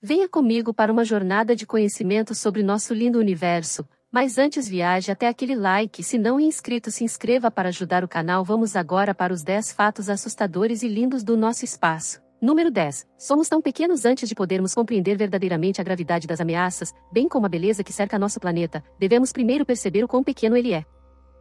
Venha comigo para uma jornada de conhecimento sobre nosso lindo universo, mas antes viaje até aquele like, se não é inscrito se inscreva para ajudar o canal. Vamos agora para os 10 fatos assustadores e lindos do nosso espaço. Número 10. Somos tão pequenos antes de podermos compreender verdadeiramente a gravidade das ameaças, bem como a beleza que cerca nosso planeta, devemos primeiro perceber o quão pequeno ele é.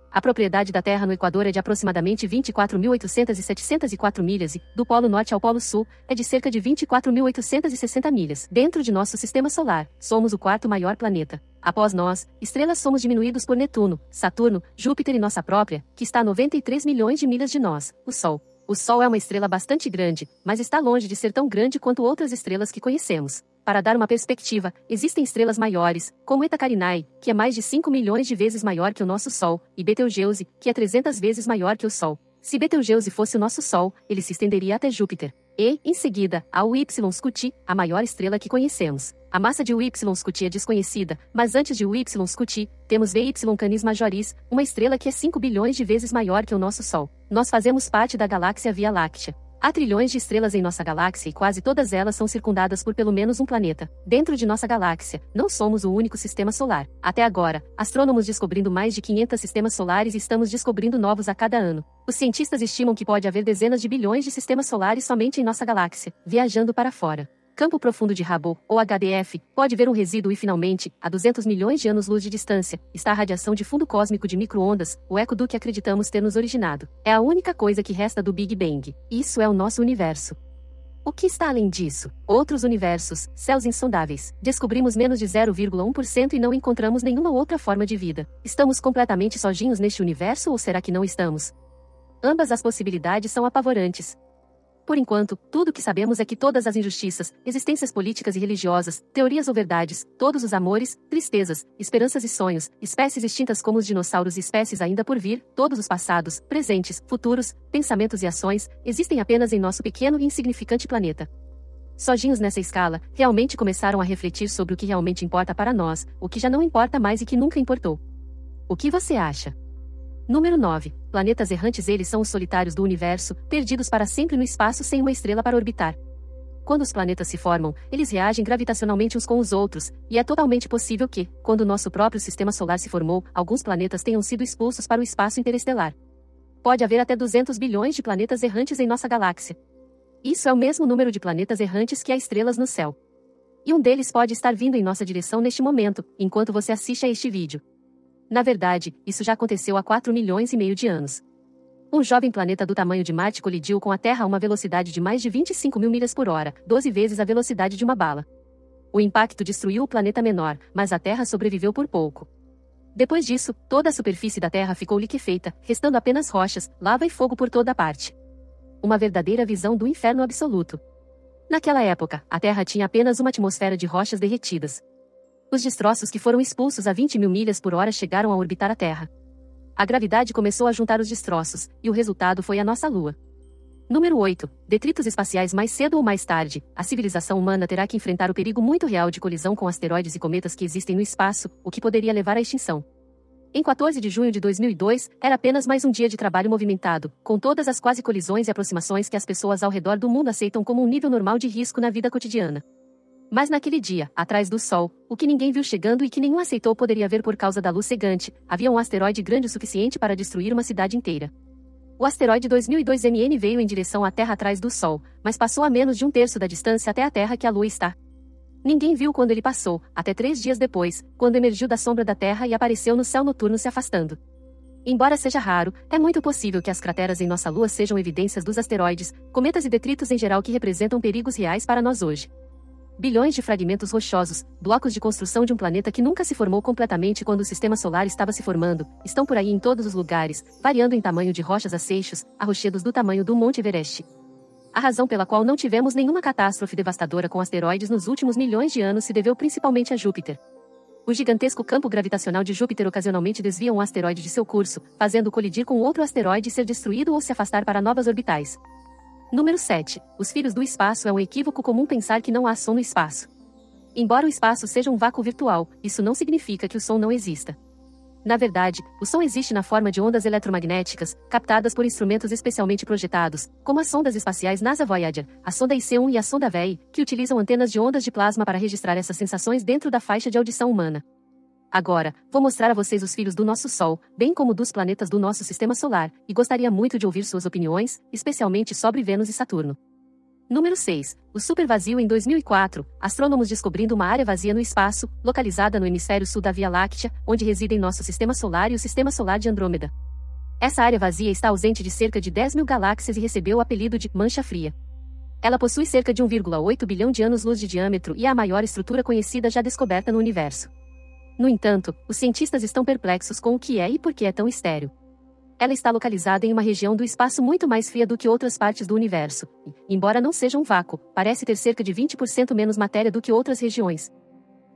A propriedade da Terra no Equador é de aproximadamente 24.800 milhas e, do Polo Norte ao Polo Sul, é de cerca de 24.860 milhas. Dentro de nosso sistema solar, somos o quarto maior planeta. Após nós, estrelas somos diminuídos por Netuno, Saturno, Júpiter e nossa própria, que está a 93 milhões de milhas de nós, o Sol. O Sol é uma estrela bastante grande, mas está longe de ser tão grande quanto outras estrelas que conhecemos. Para dar uma perspectiva, existem estrelas maiores, como Eta Carinae, que é mais de 5 milhões de vezes maior que o nosso Sol, e Betelgeuse, que é 300 vezes maior que o Sol. Se Betelgeuse fosse o nosso Sol, ele se estenderia até Júpiter. E, em seguida, há o Y Scuti, a maior estrela que conhecemos. A massa de Y Scuti é desconhecida, mas antes de Y Scuti, temos VY Canis Majoris, uma estrela que é 5 bilhões de vezes maior que o nosso Sol. Nós fazemos parte da galáxia Via Láctea. Há trilhões de estrelas em nossa galáxia e quase todas elas são circundadas por pelo menos um planeta. Dentro de nossa galáxia, não somos o único sistema solar. Até agora, astrônomos descobrindo mais de 500 sistemas solares e estamos descobrindo novos a cada ano. Os cientistas estimam que pode haver dezenas de bilhões de sistemas solares somente em nossa galáxia, viajando para fora. Campo profundo de Hubble, ou HDF, pode ver um resíduo e finalmente, a 200 milhões de anos-luz de distância, está a radiação de fundo cósmico de micro-ondas, o eco do que acreditamos ter nos originado. É a única coisa que resta do Big Bang. Isso é o nosso universo. O que está além disso? Outros universos, céus insondáveis. Descobrimos menos de 0,1% e não encontramos nenhuma outra forma de vida. Estamos completamente sozinhos neste universo ou será que não estamos? Ambas as possibilidades são apavorantes. Por enquanto, tudo o que sabemos é que todas as injustiças, existências políticas e religiosas, teorias ou verdades, todos os amores, tristezas, esperanças e sonhos, espécies extintas como os dinossauros e espécies ainda por vir, todos os passados, presentes, futuros, pensamentos e ações, existem apenas em nosso pequeno e insignificante planeta. Sozinhos nessa escala, realmente começaram a refletir sobre o que realmente importa para nós, o que já não importa mais e que nunca importou. O que você acha? Número 9. Planetas errantes. Eles são os solitários do universo, perdidos para sempre no espaço sem uma estrela para orbitar. Quando os planetas se formam, eles reagem gravitacionalmente uns com os outros, e é totalmente possível que, quando nosso próprio sistema solar se formou, alguns planetas tenham sido expulsos para o espaço interestelar. Pode haver até 200 bilhões de planetas errantes em nossa galáxia. Isso é o mesmo número de planetas errantes que há estrelas no céu. E um deles pode estar vindo em nossa direção neste momento, enquanto você assiste a este vídeo. Na verdade, isso já aconteceu há 4,5 milhões de anos. Um jovem planeta do tamanho de Marte colidiu com a Terra a uma velocidade de mais de 25 mil milhas por hora, 12 vezes a velocidade de uma bala. O impacto destruiu o planeta menor, mas a Terra sobreviveu por pouco. Depois disso, toda a superfície da Terra ficou liquefeita, restando apenas rochas, lava e fogo por toda a parte. Uma verdadeira visão do inferno absoluto. Naquela época, a Terra tinha apenas uma atmosfera de rochas derretidas. Os destroços que foram expulsos a 20 mil milhas por hora chegaram a orbitar a Terra. A gravidade começou a juntar os destroços, e o resultado foi a nossa Lua. Número 8. Detritos espaciais. Mais cedo ou mais tarde, a civilização humana terá que enfrentar o perigo muito real de colisão com asteroides e cometas que existem no espaço, o que poderia levar à extinção. Em 14 de junho de 2002, era apenas mais um dia de trabalho movimentado, com todas as quase colisões e aproximações que as pessoas ao redor do mundo aceitam como um nível normal de risco na vida cotidiana. Mas naquele dia, atrás do Sol, o que ninguém viu chegando e que nenhum aceitou poderia ver por causa da luz cegante, havia um asteroide grande o suficiente para destruir uma cidade inteira. O asteroide 2002 MN veio em direção à Terra atrás do Sol, mas passou a menos de um terço da distância até a Terra que a Lua está. Ninguém viu quando ele passou, até 3 dias depois, quando emergiu da sombra da Terra e apareceu no céu noturno se afastando. Embora seja raro, é muito possível que as crateras em nossa Lua sejam evidências dos asteroides, cometas e detritos em geral que representam perigos reais para nós hoje. Bilhões de fragmentos rochosos, blocos de construção de um planeta que nunca se formou completamente quando o sistema solar estava se formando, estão por aí em todos os lugares, variando em tamanho de rochas a seixos, a rochedos do tamanho do Monte Everest. A razão pela qual não tivemos nenhuma catástrofe devastadora com asteroides nos últimos milhões de anos se deveu principalmente a Júpiter. O gigantesco campo gravitacional de Júpiter ocasionalmente desvia um asteroide de seu curso, fazendo-o colidir com outro asteroide e ser destruído ou se afastar para novas orbitais. Número 7. Os filhos do espaço. É um equívoco comum pensar que não há som no espaço. Embora o espaço seja um vácuo virtual, isso não significa que o som não exista. Na verdade, o som existe na forma de ondas eletromagnéticas, captadas por instrumentos especialmente projetados, como as sondas espaciais NASA Voyager, a sonda IC-1 e a sonda VEI, que utilizam antenas de ondas de plasma para registrar essas sensações dentro da faixa de audição humana. Agora, vou mostrar a vocês os filhos do nosso Sol, bem como dos planetas do nosso Sistema Solar, e gostaria muito de ouvir suas opiniões, especialmente sobre Vênus e Saturno. Número 6. O supervazio. Em 2004, astrônomos descobrindo uma área vazia no espaço, localizada no hemisfério sul da Via Láctea, onde residem nosso Sistema Solar e o Sistema Solar de Andrômeda. Essa área vazia está ausente de cerca de 10 mil galáxias e recebeu o apelido de mancha fria. Ela possui cerca de 1,8 bilhão de anos-luz de diâmetro e é a maior estrutura conhecida já descoberta no universo. No entanto, os cientistas estão perplexos com o que é e por que é tão estéril. Ela está localizada em uma região do espaço muito mais fria do que outras partes do universo, e, embora não seja um vácuo, parece ter cerca de 20% menos matéria do que outras regiões.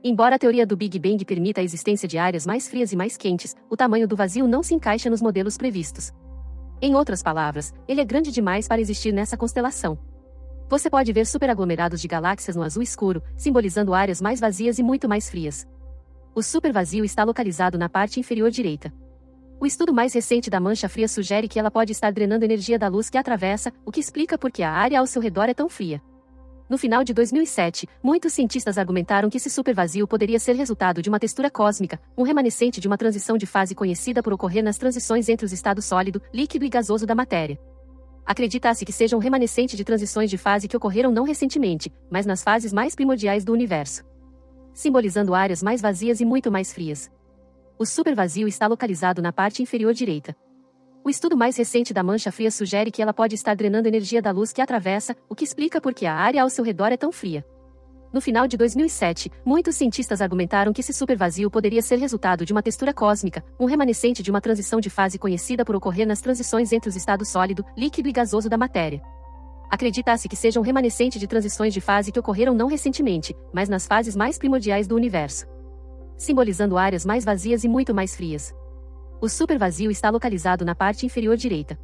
Embora a teoria do Big Bang permita a existência de áreas mais frias e mais quentes, o tamanho do vazio não se encaixa nos modelos previstos. Em outras palavras, ele é grande demais para existir nessa constelação. Você pode ver superaglomerados de galáxias no azul escuro, simbolizando áreas mais vazias e muito mais frias. O supervazio está localizado na parte inferior direita. O estudo mais recente da mancha fria sugere que ela pode estar drenando energia da luz que a atravessa, o que explica por que a área ao seu redor é tão fria. No final de 2007, muitos cientistas argumentaram que esse supervazio poderia ser resultado de uma textura cósmica, um remanescente de uma transição de fase conhecida por ocorrer nas transições entre os estados sólido, líquido e gasoso da matéria. Acredita-se que seja um remanescente de transições de fase que ocorreram não recentemente, mas nas fases mais primordiais do universo, simbolizando áreas mais vazias e muito mais frias. O supervazio está localizado na parte inferior direita. O estudo mais recente da mancha fria sugere que ela pode estar drenando energia da luz que a atravessa, o que explica por que a área ao seu redor é tão fria. No final de 2007, muitos cientistas argumentaram que esse supervazio poderia ser resultado de uma textura cósmica, um remanescente de uma transição de fase conhecida por ocorrer nas transições entre os estados sólido, líquido e gasoso da matéria. Acredita-se que seja um remanescente de transições de fase que ocorreram não recentemente, mas nas fases mais primordiais do universo, simbolizando áreas mais vazias e muito mais frias. O supervazio está localizado na parte inferior direita.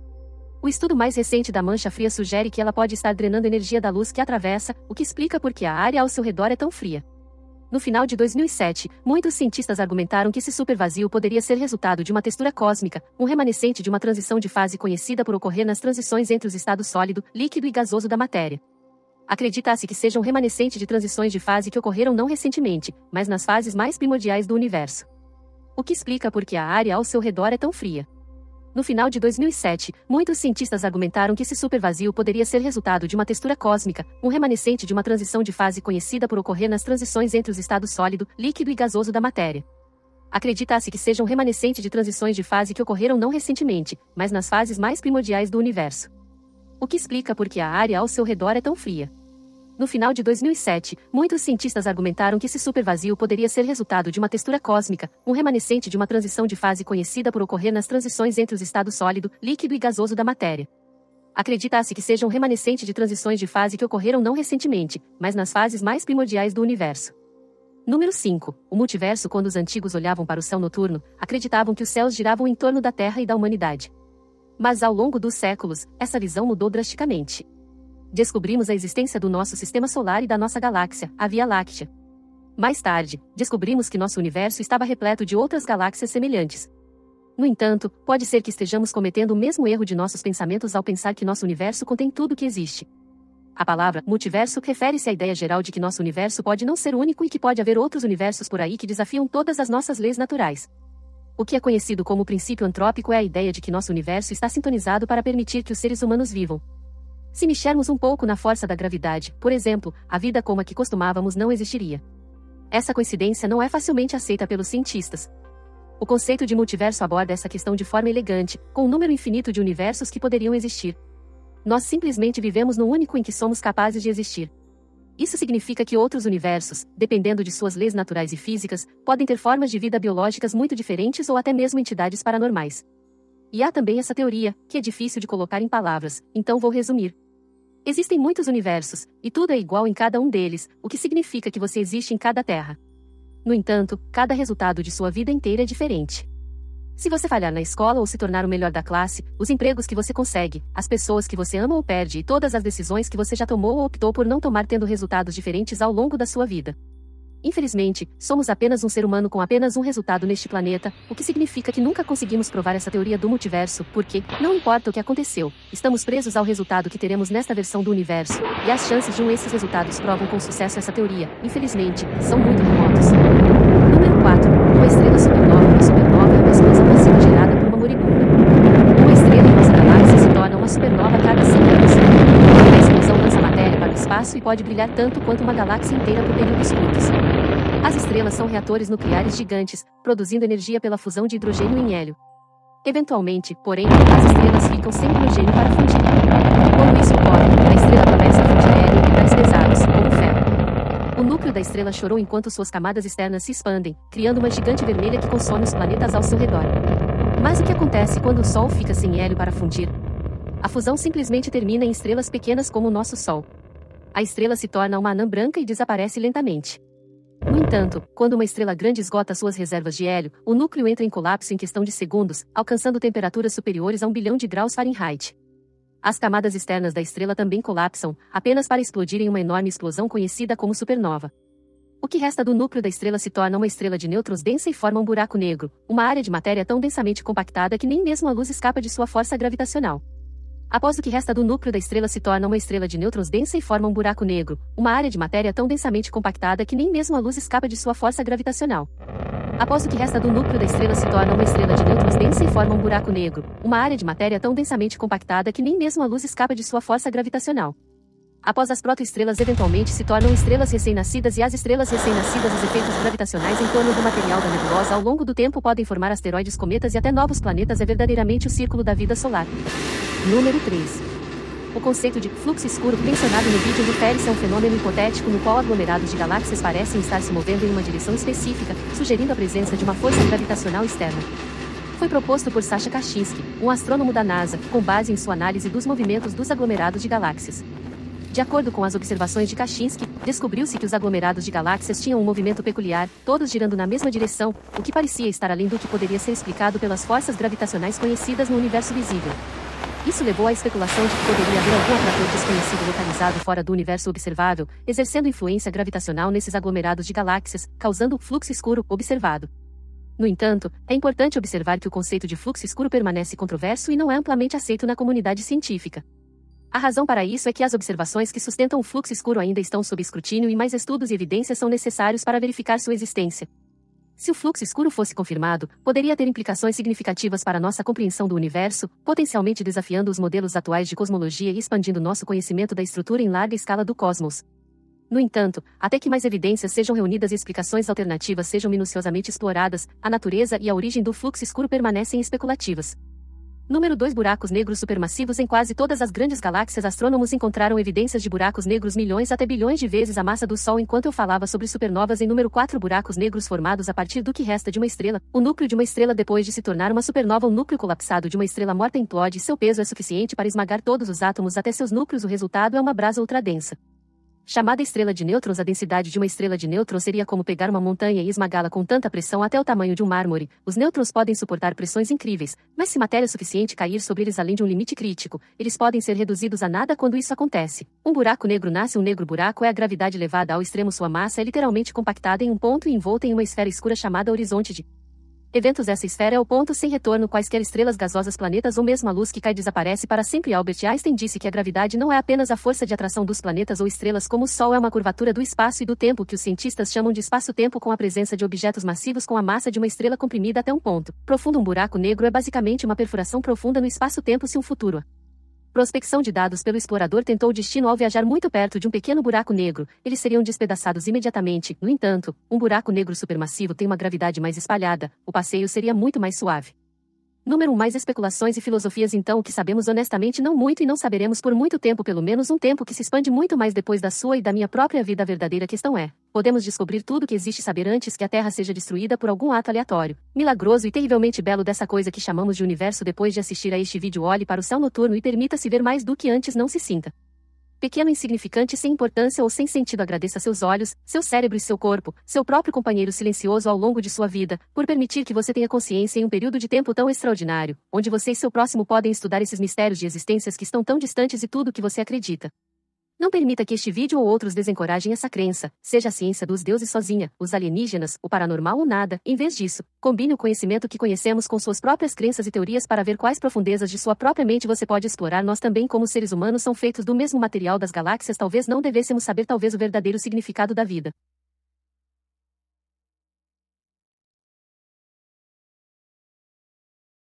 O estudo mais recente da mancha fria sugere que ela pode estar drenando energia da luz que a atravessa, o que explica por que a área ao seu redor é tão fria. No final de 2007, muitos cientistas argumentaram que esse supervazio poderia ser resultado de uma textura cósmica, um remanescente de uma transição de fase conhecida por ocorrer nas transições entre os estados sólido, líquido e gasoso da matéria. Acredita-se que seja um remanescente de transições de fase que ocorreram não recentemente, mas nas fases mais primordiais do universo, o que explica por que a área ao seu redor é tão fria. No final de 2007, muitos cientistas argumentaram que esse supervazio poderia ser resultado de uma textura cósmica, um remanescente de uma transição de fase conhecida por ocorrer nas transições entre os estados sólido, líquido e gasoso da matéria. Acredita-se que seja um remanescente de transições de fase que ocorreram não recentemente, mas nas fases mais primordiais do universo, o que explica por que a área ao seu redor é tão fria. No final de 2007, muitos cientistas argumentaram que esse supervazio poderia ser resultado de uma textura cósmica, um remanescente de uma transição de fase conhecida por ocorrer nas transições entre os estados sólido, líquido e gasoso da matéria. Acredita-se que seja um remanescente de transições de fase que ocorreram não recentemente, mas nas fases mais primordiais do universo. Número 5. O multiverso. Quando os antigos olhavam para o céu noturno, acreditavam que os céus giravam em torno da Terra e da humanidade. Mas ao longo dos séculos, essa visão mudou drasticamente. Descobrimos a existência do nosso Sistema Solar e da nossa galáxia, a Via Láctea. Mais tarde, descobrimos que nosso universo estava repleto de outras galáxias semelhantes. No entanto, pode ser que estejamos cometendo o mesmo erro de nossos pensamentos ao pensar que nosso universo contém tudo o que existe. A palavra multiverso refere-se à ideia geral de que nosso universo pode não ser único e que pode haver outros universos por aí que desafiam todas as nossas leis naturais. O que é conhecido como princípio antrópico é a ideia de que nosso universo está sintonizado para permitir que os seres humanos vivam. Se mexermos um pouco na força da gravidade, por exemplo, a vida como a que costumávamos não existiria. Essa coincidência não é facilmente aceita pelos cientistas. O conceito de multiverso aborda essa questão de forma elegante, com um número infinito de universos que poderiam existir. Nós simplesmente vivemos no único em que somos capazes de existir. Isso significa que outros universos, dependendo de suas leis naturais e físicas, podem ter formas de vida biológicas muito diferentes ou até mesmo entidades paranormais. E há também essa teoria, que é difícil de colocar em palavras, então vou resumir. Existem muitos universos, e tudo é igual em cada um deles, o que significa que você existe em cada terra. No entanto, cada resultado de sua vida inteira é diferente. Se você falhar na escola ou se tornar o melhor da classe, os empregos que você consegue, as pessoas que você ama ou perde e todas as decisões que você já tomou ou optou por não tomar tendo resultados diferentes ao longo da sua vida. Infelizmente, somos apenas um ser humano com apenas um resultado neste planeta, o que significa que nunca conseguimos provar essa teoria do multiverso, porque, não importa o que aconteceu, estamos presos ao resultado que teremos nesta versão do universo, e as chances de esses resultados provam com sucesso essa teoria, infelizmente, são muito remotos. Número 4. Uma estrela supernova. Uma supernova é uma explosão massiva gerada por uma moribunda. Uma estrela em nossa galáxia se torna uma supernova a cada 100 anos. A explosão lança matéria para o espaço e pode brilhar tanto quanto uma galáxia inteira por períodos curtos. As estrelas são reatores nucleares gigantes, produzindo energia pela fusão de hidrogênio em hélio. Eventualmente, porém, as estrelas ficam sem hidrogênio para fundir. Quando isso ocorre, a estrela começa a fundir hélio e metais pesados, como o ferro. O núcleo da estrela chorou enquanto suas camadas externas se expandem, criando uma gigante vermelha que consome os planetas ao seu redor. Mas o que acontece quando o Sol fica sem hélio para fundir? A fusão simplesmente termina em estrelas pequenas como o nosso Sol. A estrela se torna uma anã branca e desaparece lentamente. No entanto, quando uma estrela grande esgota suas reservas de hélio, o núcleo entra em colapso em questão de segundos, alcançando temperaturas superiores a 1 bilhão de graus Fahrenheit. As camadas externas da estrela também colapsam, apenas para explodir em uma enorme explosão conhecida como supernova. O que resta do núcleo da estrela se torna uma estrela de nêutrons densa e forma um buraco negro, uma área de matéria tão densamente compactada que nem mesmo a luz escapa de sua força gravitacional. Após o que resta do núcleo da estrela se torna uma estrela de nêutrons densa e forma um buraco negro, uma área de matéria tão densamente compactada que nem mesmo a luz escapa de sua força gravitacional. Após o que resta do núcleo da estrela se torna uma estrela de nêutrons densa e forma um buraco negro, uma área de matéria tão densamente compactada que nem mesmo a luz escapa de sua força gravitacional. Após as protoestrelas eventualmente se tornam estrelas recém-nascidas e as estrelas recém-nascidas os efeitos gravitacionais em torno do material da nebulosa ao longo do tempo podem formar asteroides, cometas e até novos planetas. É verdadeiramente o círculo da vida solar. Número 3. O conceito de fluxo escuro mencionado no vídeo refere-se a um fenômeno hipotético no qual aglomerados de galáxias parecem estar se movendo em uma direção específica, sugerindo a presença de uma força gravitacional externa. Foi proposto por Sasha Kashinsky, um astrônomo da NASA, com base em sua análise dos movimentos dos aglomerados de galáxias. De acordo com as observações de Kashinsky, descobriu-se que os aglomerados de galáxias tinham um movimento peculiar, todos girando na mesma direção, o que parecia estar além do que poderia ser explicado pelas forças gravitacionais conhecidas no universo visível. Isso levou à especulação de que poderia haver algum atrator desconhecido localizado fora do universo observável, exercendo influência gravitacional nesses aglomerados de galáxias, causando o fluxo escuro observado. No entanto, é importante observar que o conceito de fluxo escuro permanece controverso e não é amplamente aceito na comunidade científica. A razão para isso é que as observações que sustentam o fluxo escuro ainda estão sob escrutínio e mais estudos e evidências são necessários para verificar sua existência. Se o fluxo escuro fosse confirmado, poderia ter implicações significativas para nossa compreensão do universo, potencialmente desafiando os modelos atuais de cosmologia e expandindo nosso conhecimento da estrutura em larga escala do cosmos. No entanto, até que mais evidências sejam reunidas e explicações alternativas sejam minuciosamente exploradas, a natureza e a origem do fluxo escuro permanecem especulativas. Número 2. Buracos negros supermassivos. Em quase todas as grandes galáxias, astrônomos encontraram evidências de buracos negros milhões até bilhões de vezes a massa do Sol. Enquanto eu falava sobre supernovas, em número 4, buracos negros formados a partir do que resta de uma estrela, o núcleo de uma estrela depois de se tornar uma supernova. O núcleo colapsado de uma estrela morta implode e seu peso é suficiente para esmagar todos os átomos até seus núcleos. O resultado é uma brasa ultradensa. Chamada estrela de nêutrons, a densidade de uma estrela de nêutrons seria como pegar uma montanha e esmagá-la com tanta pressão até o tamanho de um mármore. Os nêutrons podem suportar pressões incríveis, mas se matéria suficiente cair sobre eles além de um limite crítico, eles podem ser reduzidos a nada quando isso acontece. Um buraco negro nasce. Um negro buraco é a gravidade levada ao extremo. Sua massa é literalmente compactada em um ponto e envolta em uma esfera escura chamada horizonte de eventos. Essa esfera é o ponto sem retorno. Quaisquer estrelas gasosas, planetas ou mesmo a luz que cai desaparece para sempre. Albert Einstein disse que a gravidade não é apenas a força de atração dos planetas ou estrelas como o Sol, é uma curvatura do espaço e do tempo que os cientistas chamam de espaço-tempo, com a presença de objetos massivos com a massa de uma estrela comprimida até um ponto profundo. Um buraco negro é basicamente uma perfuração profunda no espaço-tempo. Se um futuro prospecção de dados pelo explorador tentou o destino ao viajar muito perto de um pequeno buraco negro, eles seriam despedaçados imediatamente. No entanto, um buraco negro supermassivo tem uma gravidade mais espalhada, o passeio seria muito mais suave. Número 1. Mais especulações e filosofias. Então, o que sabemos honestamente não muito e não saberemos por muito tempo, pelo menos um tempo que se expande muito mais depois da sua e da minha própria vida. A verdadeira questão é: podemos descobrir tudo o que existe saber antes que a Terra seja destruída por algum ato aleatório, milagroso e terrivelmente belo dessa coisa que chamamos de universo? Depois de assistir a este vídeo, olhe para o céu noturno e permita-se ver mais do que antes. Não se sinta pequeno, insignificante, sem importância ou sem sentido. Agradeça seus olhos, seu cérebro e seu corpo, seu próprio companheiro silencioso ao longo de sua vida, por permitir que você tenha consciência em um período de tempo tão extraordinário, onde você e seu próximo podem estudar esses mistérios de existências que estão tão distantes e tudo o que você acredita. Não permita que este vídeo ou outros desencorajem essa crença, seja a ciência dos deuses sozinha, os alienígenas, o paranormal ou nada. Em vez disso, combine o conhecimento que conhecemos com suas próprias crenças e teorias para ver quais profundezas de sua própria mente você pode explorar. Nós também, como seres humanos, são feitos do mesmo material das galáxias. Talvez não devêssemos saber talvez o verdadeiro significado da vida.